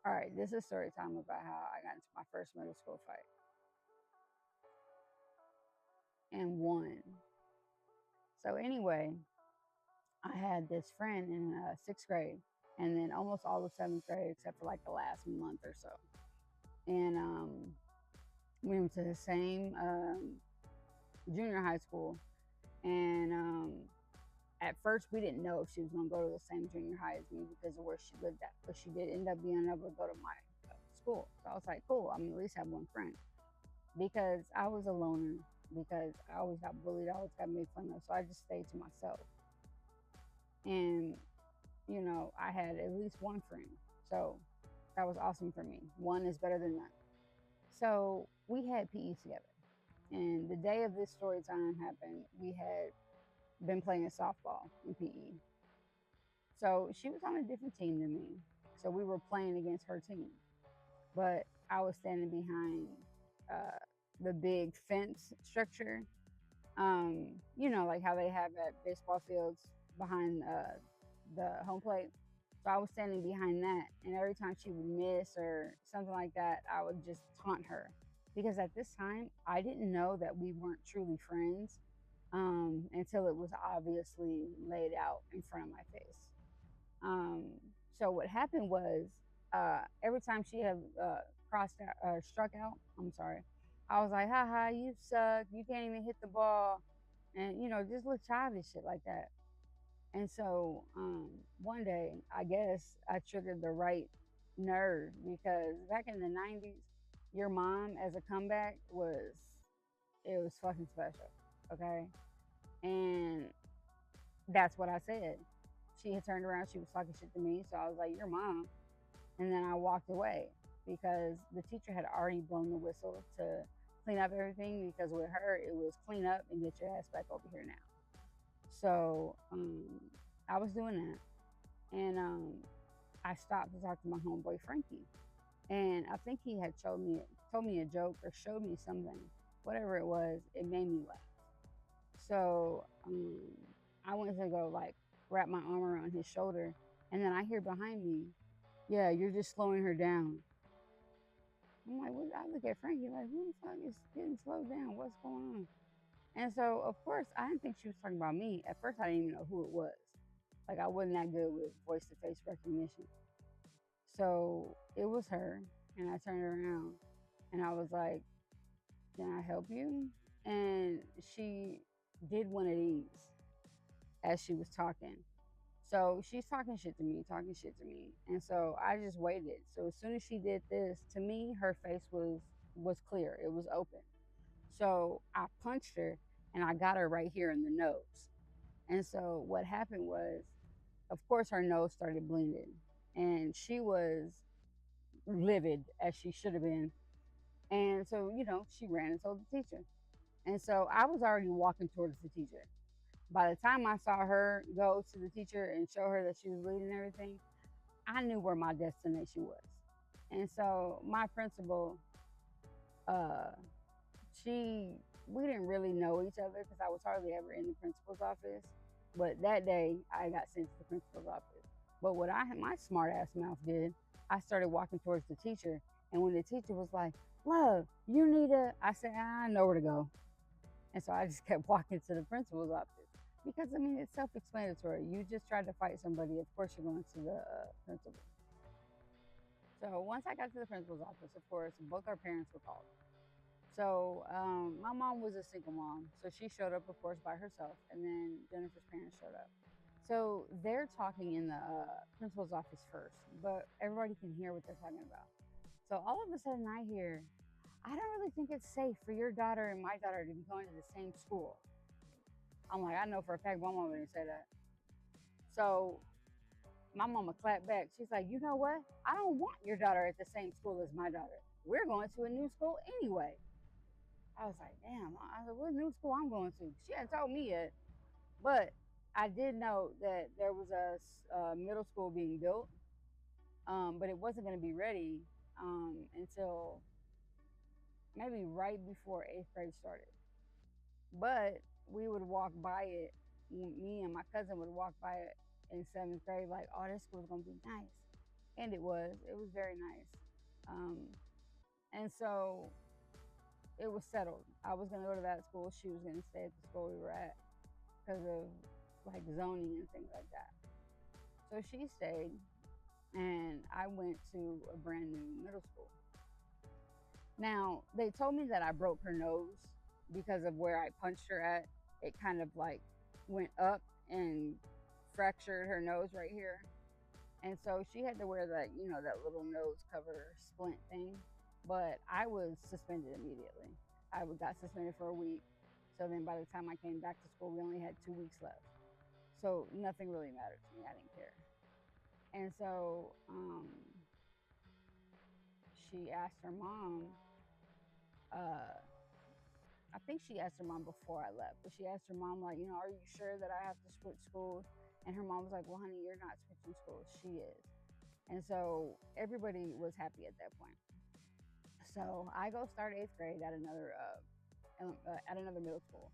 All right, this is story time about how I got into my first middle school fight and won. So anyway, I had this friend in sixth grade, and then almost all of seventh grade, except for like the last month or so. And we went to the same junior high school. And at first, we didn't know if she was going to go to the same junior high as me because of where she lived at. But she did end up being able to go to my school. So I was like, cool, I'm at least have one friend. Because I was a loner, because I always got bullied, I always got made fun of. So I just stayed to myself. And, I had at least one friend. So that was awesome for me. One is better than none. So we had PE together. And the day of this story time happened, we had been playing softball in PE. So she was on a different team than me. So we were playing against her team. But I was standing behind uh, the big fence structure. Like how they have at baseball fields behind the home plate. So I was standing behind that, and every time she would miss or something like that, I would just taunt her. Because at this time, I didn't know that we weren't truly friends until it was obviously laid out in front of my face. So what happened was every time she had crossed out, struck out, I'm sorry, I was like, haha, you suck. You can't even hit the ball. And, just little childish shit like that. And so one day, I guess I triggered the right nerve because back in the 90s, your mom as a comeback it was fucking special. Okay. And that's what I said. She had turned around, she was talking shit to me. So I was like, your mom. And then I walked away because the teacher had already blown the whistle to clean up everything because with her, it was clean up and get your ass back over here now. So I was doing that. And I stopped to talk to my homeboy Frankie. And I think he had told me a joke or showed me something. Whatever it was, it made me laugh. So I went to go like wrap my arm around his shoulder. And then I hear behind me, yeah, you're just slowing her down. I'm like, what? I look at Frankie like, who the fuck is getting slowed down? What's going on? And so, of course, I didn't think she was talking about me. At first, I didn't even know who it was. Like, I wasn't that good with voice to face recognition. So it was her. And I turned around and I was like, can I help you? And she did one of these as she was talking. So she's talking shit to me, talking shit to me. And so I just waited. So as soon as she did this, to me, her face was clear. It was open. So I punched her and I got her right here in the nose. And so what happened was, of course, her nose started bleeding. And she was livid as she should have been. And so, she ran and told the teacher. And so I was already walking towards the teacher. By the time I saw her go to the teacher and show her that she was bleeding and everything, I knew where my destination was. And so my principal, uh, we didn't really know each other because I was hardly ever in the principal's office. But that day, I got sent to the principal's office. But what my smart ass mouth did, I started walking towards the teacher. And when the teacher was like, Love, you need I said, I know where to go. And so I just kept walking to the principal's office. Because, I mean, it's self explanatory. You just tried to fight somebody, of course, you're going to the principal. So once I got to the principal's office, of course, both our parents were called. So my mom was a single mom. So she showed up, of course, by herself. And then Jennifer's parents showed up. So they're talking in the principal's office first, but everybody can hear what they're talking about. So all of a sudden, I hear, I don't really think it's safe for your daughter and my daughter to be going to the same school. I'm like, I know for a fact my mom didn't say that. So my mama clapped back. She's like, you know what? I don't want your daughter at the same school as my daughter. We're going to a new school anyway. I was like, damn. I said, what new school I'm going to? She hadn't told me yet. But I did know that there was a middle school being built, but it wasn't going to be ready until maybe right before eighth grade started. But we would walk by it. Me and my cousin would walk by it in seventh grade, like, oh, this school's gonna be nice. And it was very nice. And so it was settled. I was going to go to that school. She was going to stay at the school we were at because of like zoning and things like that. So she stayed, and I went to a brand new middle school. Now, they told me that I broke her nose because of where I punched her at. It kind of like went up and fractured her nose right here. And so she had to wear that, that little nose cover splint thing. But I was suspended immediately. I got suspended for a week. So then by the time I came back to school, we only had 2 weeks left. So nothing really mattered to me. I didn't care. And so she asked her mom, I think she asked her mom before I left, but she asked her mom, like, are you sure that I have to switch schools? And her mom was like, well, honey, you're not switching schools. She is. And so everybody was happy at that point. So I go start 8th grade at another middle school.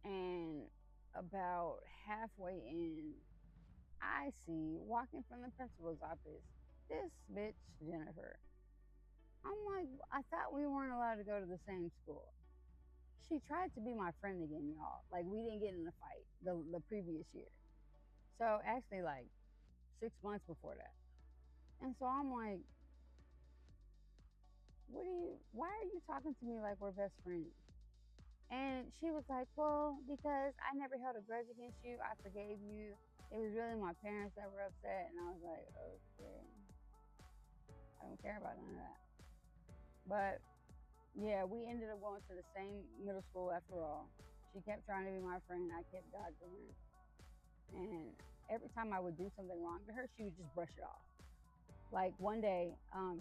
And about halfway in, I see walking from the principal's office this bitch, Jennifer. I'm like, I thought we weren't allowed to go to the same school. She tried to be my friend again, y'all. Like, we didn't get in a fight the previous year. So actually, like 6 months before that. And so I'm like, why are you talking to me like we're best friends? And she was like, well, because I never held a grudge against you. I forgave you. It was really my parents that were upset. And I was like, okay, I don't care about none of that. But yeah, we ended up going to the same middle school after all. She kept trying to be my friend. I kept dodging her. And every time I would do something wrong to her, she would just brush it off. Like one day,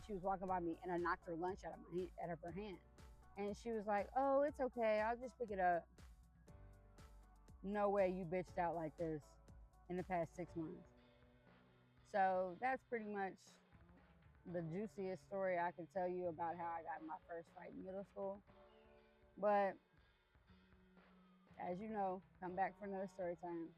she was walking by me and I knocked her lunch out of her hand. And she was like, oh, it's okay. I'll just pick it up. No way you bitched out like this in the past 6 months. So that's pretty much the juiciest story I could tell you about how I got in my first fight in middle school. But as you know, come back for another story time.